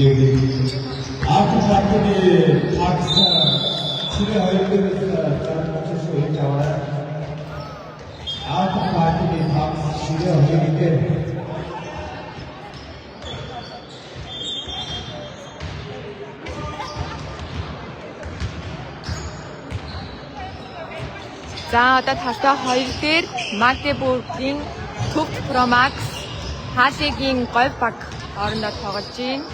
आपके साथ में पाकिस्तान सीधे हरियाणा के से हो जावा आपके पार्टी के पाकिस्तान सीधे हरियाणा के За одоо тастай 2 дээр Magdeburg-ийн Tugth Promax Halle-гийн говь баг хоорондоо тоглож байна.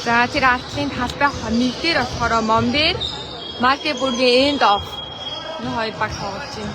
За тэр артлын талбай нэг дээр болохоор Монбер Magdeburg-ийн Endorf энэ хоёр баг тоглож байна.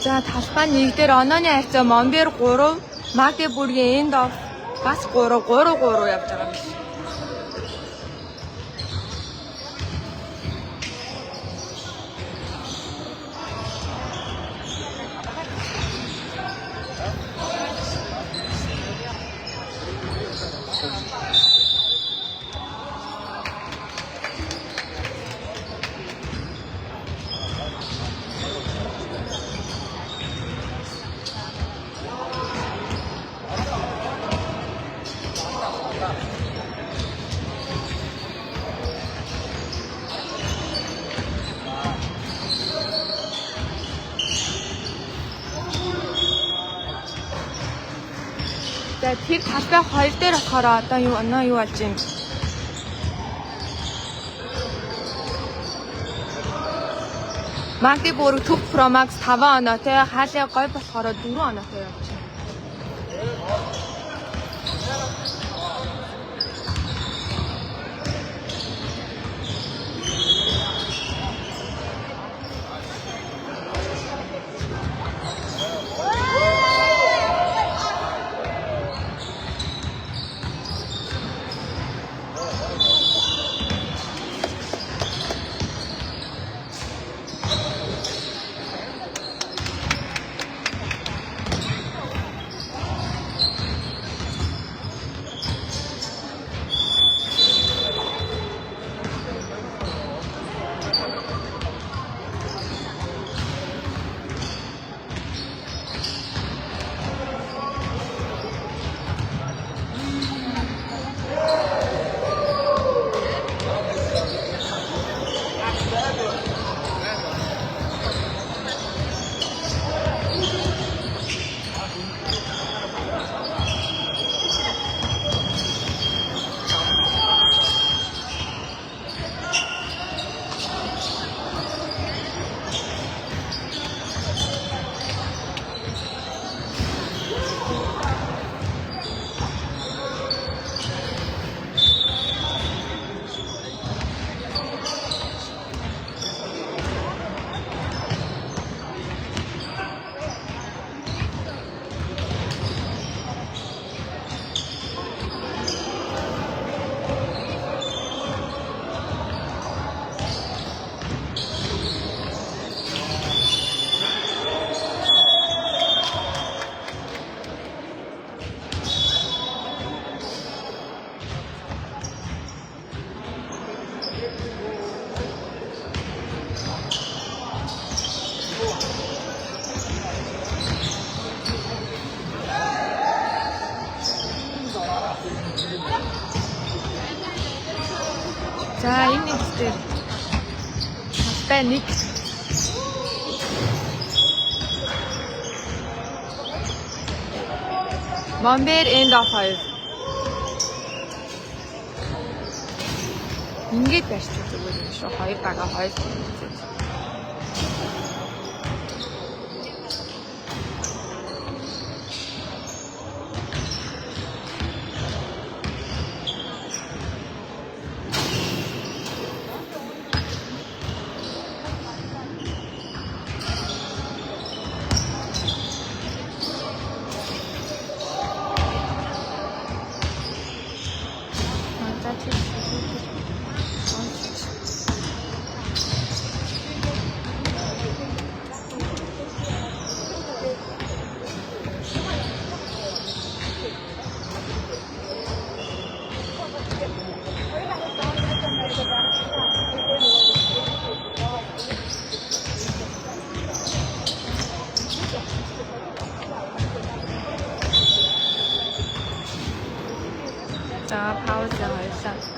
За талбай нэг дээр онооны харьцаа Монбер 3, Magdeburg-ийн Endorf бас 3-3 явж байгаа юм шиг. За тэр талбай 2 дээр болохоор одоо юу болж юм. Magdeburg Tugth Promax 5 оноотой, Halle говь болохоор 4 оноотой явж байна. За энэ нэг дээр настай нэг Бомбер энд оф 2. Ингээд барьчих зүгээр юм шүү. 2 бага 2. 자, 파우즈 2샷.